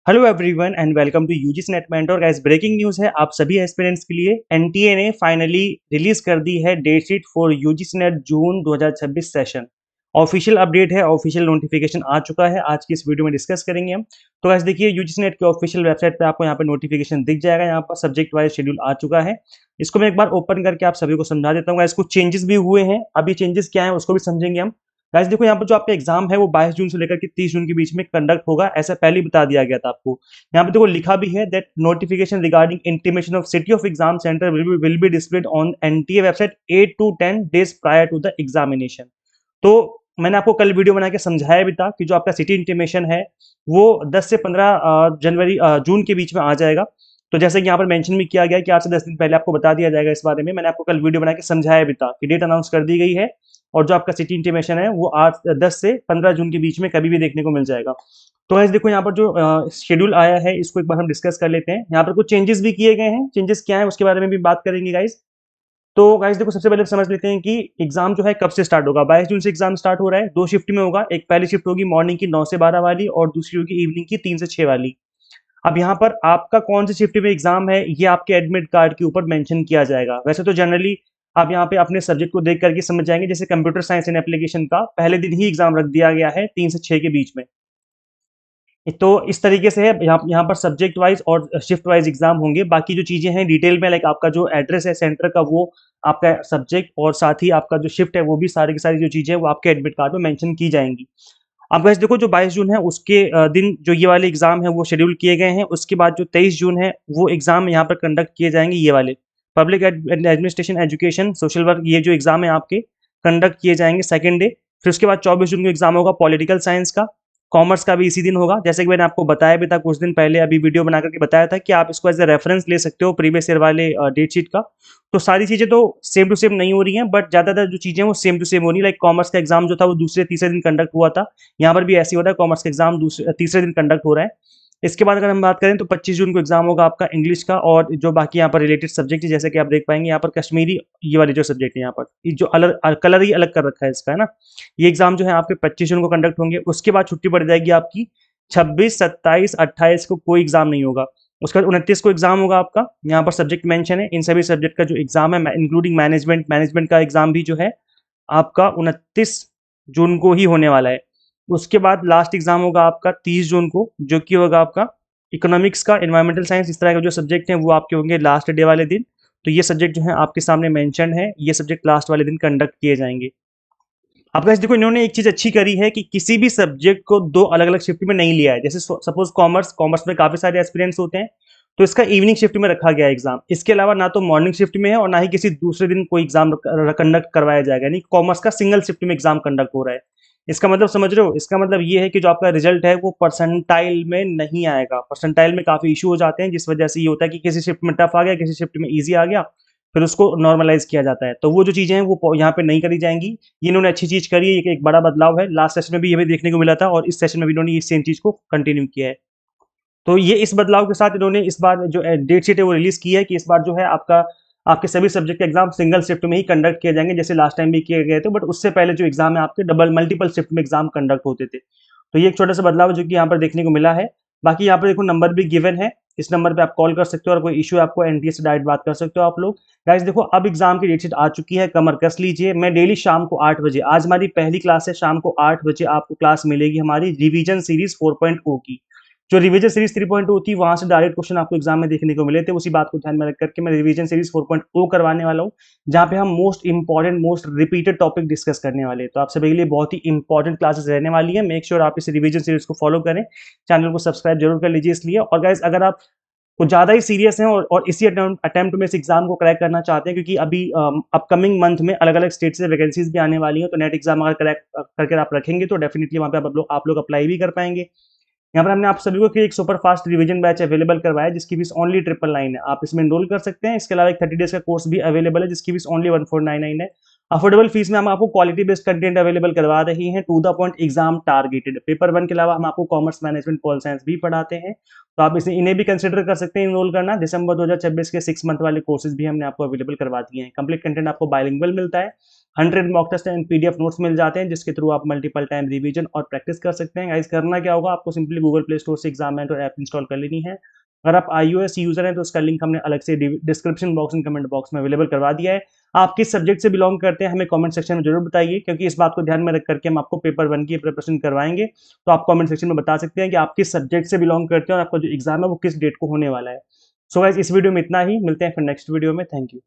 Hello everyone and welcome to UGC NET mentor guys. Breaking news है आप सभी aspirants के लिए। एनटीए ने फाइनली रिलीज कर दी है date sheet for UGC NET June 2026 session. Official update है, ऑफिशियल नोटिफिकेशन आ चुका है। आज की इस वीडियो में डिस्कस करेंगे हम। तो गाइस देखिए, यूजीसी नेट के ऑफिशियल वेबसाइट पे आपको यहाँ पे नोटिफिकेशन दिख जाएगा। यहाँ पर सब्जेक्ट वाइज शेड्यूल आ चुका है। इसको मैं एक बार ओपन करके आप सभी को समझा देता हूँ। इसको चेंजेस भी हुए हैं, अभी चेंजेस क्या है उसको भी समझेंगे हम। गाइस देखो, यहाँ पर जो आपका एग्जाम है वो 22 जून से लेकर के 30 जून के बीच में कंडक्ट होगा, ऐसा पहले ही बता दिया गया था आपको। यहाँ पे देखो लिखा भी है that notification regarding intimation of city of exam centre will be displayed on NTA website 8 to 10 days prior to the examination. तो मैंने आपको कल वीडियो बना के समझाया भी था कि जो आपका सिटी इंटीमेशन है वो 10 से 15 जनवरी जून के बीच में आ जाएगा। तो जैसे कि यहाँ पर मेंशन भी किया गया है कि 8 से 10 दिन पहले आपको बता दिया जाएगा इस बारे में। मैंने आपको कल वीडियो बना के समझाया भी था कि डेट अनाउंस कर दी गई है और जो आपका सिटी इंटीमेशन है वो 10 से 15 जून के बीच में कभी भी देखने को मिल जाएगा। तो गाइस देखो, यहाँ पर जो शेड्यूल आया है इसको एक बार हम डिस्कस कर लेते हैं। यहाँ पर कुछ चेंजेस भी किए गए हैं। चेंजेस क्या है उसके बारे में भी बात करेंगे गाइस। तो गाइस देखो, सबसे पहले समझ लेते हैं कि एग्जाम जो है कब से स्टार्ट होगा। 22 जून से एग्जाम स्टार्ट हो रहा है, दो शिफ्ट में होगा। एक पहली शिफ्ट होगी मॉर्निंग की 9 से 12 वाली और दूसरी होगी इवनिंग की 3 से 6 वाली। अब यहाँ पर आपका कौन सी शिफ्ट में एग्जाम है ये आपके एडमिट कार्ड के ऊपर मेंशन किया जाएगा। वैसे तो जनरली आप यहाँ पे अपने सब्जेक्ट को देख करके समझ जाएंगे। जैसे कंप्यूटर साइंस एंड एप्लीकेशन का पहले दिन ही एग्जाम रख दिया गया है 3 से 6 के बीच में। तो इस तरीके से है, यहाँ पर सब्जेक्ट वाइज और शिफ्ट वाइज एग्जाम होंगे। बाकी जो चीजें हैं डिटेल में, लाइक आपका जो एड्रेस है सेंटर का वो आपका सब्जेक्ट और साथ ही आपका जो शिफ्ट है वो भी सारी की सारी जो चीजें वो आपके एडमिट कार्ड में मेंशन की जाएंगी। अब वैसे देखो, जो 22 जून है उसके दिन जो ये वाले एग्जाम है वो शेड्यूल किए गए हैं। उसके बाद जो 23 जून है वो एग्जाम यहाँ पर कंडक्ट किए जाएंगे। ये वाले public administration education social work, ये जो एग्जाम है आपके कंडक्ट किए जाएंगे सेकेंड डे। फिर उसके बाद 24 जून को एग्जाम होगा पॉलिटिकल साइंस का। कॉमर्स का भी इसी दिन होगा, जैसे कि मैंने आपको बताया भी था कुछ दिन पहले, अभी वीडियो बना करके बताया था कि आप इसको एज ए रेफरेंस ले सकते हो प्रीवियस ईयर वाले डेट शीट का। तो सारी चीजें तो सेम टू सेम नहीं हो रही हैं, बट ज्यादातर जो चीजें वो सेम टू सेम हो रही है। लाइक कॉमर्स का एग्जाम जो था वो दूसरे तीसरे दिन कंडक्ट हुआ था, यहाँ पर भी ऐसे ही हो रहा है, कॉमर्स का एग्जाम दूसरे तीसरे दिन कंडक्ट हो रहा है। इसके बाद अगर हम बात करें तो 25 जून को एग्जाम होगा आपका इंग्लिश का, और जो बाकी यहाँ पर रिलेटेड सब्जेक्ट है जैसे कि आप देख पाएंगे यहाँ पर कश्मीरी, ये वाले जो सब्जेक्ट है यहाँ पर ये जो अलग कलर ही अलग कर रखा है इसका, है ना। ये एग्जाम जो है आपके 25 जून को कंडक्ट होंगे। उसके बाद छुट्टी पड़ जाएगी आपकी 26, 27, 28 को कोई एग्जाम नहीं होगा। उसके बाद 29 को एग्जाम होगा आपका, यहाँ पर सब्जेक्ट मेंशन है। इन सभी सब्जेक्ट का जो एग्जाम है इंक्लूडिंग मैनेजमेंट का एग्जाम भी जो है आपका 29 जून को ही होने वाला है। उसके बाद लास्ट एग्जाम होगा आपका 30 जून को, जो कि होगा आपका इकोनॉमिक्स का, एनवायरमेंटल साइंस, इस तरह के जो सब्जेक्ट हैं वो आपके होंगे लास्ट डे वाले दिन। तो ये सब्जेक्ट जो है आपके सामने मेंशन है, ये सब्जेक्ट लास्ट वाले दिन कंडक्ट किए जाएंगे। अब गाइस देखो, इन्होंने एक चीज अच्छी करी है कि किसी भी सब्जेक्ट को दो अलग अलग शिफ्ट में नहीं लिया है। जैसे सपोज कॉमर्स में काफी सारे एस्पिरेंट्स होते हैं, तो इसका इवनिंग शिफ्ट में रखा गया एग्जाम। इसके अलावा ना तो मॉर्निंग शिफ्ट में है और ना ही किसी दूसरे दिन कोई एग्जाम कंडक्ट करवाया जाएगा। यानी कॉमर्स का सिंगल शिफ्ट में एग्जाम कंडक्ट हो रहा है। इसका मतलब समझ रहे हो? इसका मतलब ये है कि जो आपका रिजल्ट है वो परसेंटाइल में नहीं आएगा। परसेंटाइल में काफी इशू हो जाते हैं, जिस वजह से ये होता है कि किसी शिफ्ट में टफ आ गया, किसी शिफ्ट में ईजी आ गया, फिर उसको नॉर्मलाइज किया जाता है। तो वो जो चीजें हैं वो यहाँ पे नहीं करी जाएंगी। ये इन्होंने अच्छी चीज करी है, ये एक बड़ा बदलाव है। लास्ट सेशन में भी ये भी देखने को मिला था और इस सेशन में भी इन्होंने इस सेम चीज को कंटिन्यू किया है। तो ये इस बदलाव के साथ इन्होंने इस बार जो डेट शीट है वो रिलीज की है कि इस बार जो है आपका आपके सभी सब्जेक्ट के एग्जाम सिंगल शिफ्ट में ही कंडक्ट किए जाएंगे, जैसे लास्ट टाइम भी किए गए थे। बट उससे पहले जो एग्जाम है आपके डबल मल्टीपल शिफ्ट में एग्जाम कंडक्ट होते थे। तो ये एक छोटा सा बदलाव है जो कि यहाँ पर देखने को मिला है। बाकी यहाँ पर देखो नंबर भी गिवन है, इस नंबर पे आप कॉल कर सकते हो और कोई इशू है आपको एनटीए से डायरेक्ट बात कर सकते हो आप लोग। गाइस देखो, अब एग्जाम की डेट शीट आ चुकी है, कमर कस लीजिए। मैं डेली शाम को 8 बजे, आज हमारी पहली क्लास है, शाम को 8 बजे आपको क्लास मिलेगी हमारी रिवीजन सीरीज 4.0 की। जो रिवीजन सीरीज 3.0 थी वहां से डायरेक्ट क्वेश्चन आपको एग्जाम में देखने को मिले थे, उसी बात को ध्यान में रख करके मैं रिवीजन सीरीज 4.0 करवाने वाला हूँ, जहाँ पे हम most important most repeated topic discuss करने वाले हैं। तो आप सभी के लिए बहुत ही इंपॉर्टेंट क्लासेस रहने वाली है। मेक श्योर आप इस रिवीजन सीरीज को फॉलो करें, चैनल को सब्सक्राइब जरूर कर लीजिए इसलिए। और गाइज अगर आप कुछ ज़्यादा ही सीरियस हैं और इसी अटेम्प्ट में इस एग्जाम को क्रैक करना चाहते हैं, क्योंकि अभी अपकमिंग मंथ में अलग अलग स्टेट से वैकेंसीज भी आने वाली हैं, तो नेट एग्जाम अगर क्रैक करके आप रखेंगे तो डेफिनेटली वहाँ पे आप लोग अप्लाई भी कर पाएंगे। यहाँ पर हमने आप सभी को एक super fast revision batch available करवाया जिसकी फीस ओनली 999 है, आप इसमें एनरोल कर सकते हैं। इसके अलावा एक 30 डेज का कोर्स भी अवेलेबल है जिसकी फीस ओनली 1499 है। अफोर्डेबल फीस में हम आपको क्वालिटी बेस्ड कंटेंट अवेलेबल करवा रहे हैं, to the point exam targeted. Paper 1 के अलावा हम आपको कॉमर्स मैनेजमेंट पॉल साइंस भी पढ़ाते हैं, तो आप इन्हें भी कंसिडर कर सकते हैं इनरोल करना। दिसंबर 2026 के 6 मंथ वाले कोर्सेज भी हमने आपको अवेलेबल करवा दिए हैं। कंप्लीट कंटेंट आपको बाइलिंगुअल मिलता है, 100 mock test and PDF notes मिल जाते हैं, जिसके थ्रू आप मल्टीपल टाइम रिवीजन और प्रैक्टिस कर सकते हैं। गाइस करना क्या होगा, आपको सिंपली गूगल प्ले स्टोर से एग्जाम मेंटर ऐप इंस्टॉल कर लेनी है। अगर आप iOS यूजर हैं तो उसका लिंक हमने अलग से description box and comment box में अवेलेबल करवा दिया है। आप किस सब्जेक्ट से बिलोंग करते हैं हमें कमेंट सेक्शन में जरूर बताइए, क्योंकि इस बात को ध्यान में रख करके हम आपको पेपर 1 की प्रिपरेशन करवाएंगे। तो आप कमेंट सेक्शन में बता सकते हैं कि आप किस सब्जेक्ट से बिलोंग करते हैं और आपका जो एग्जाम है वो किस डेट को होने वाला है। सो गाइस इस वीडियो में इतना ही, मिलते हैं फिर नेक्स्ट वीडियो में। Thank you.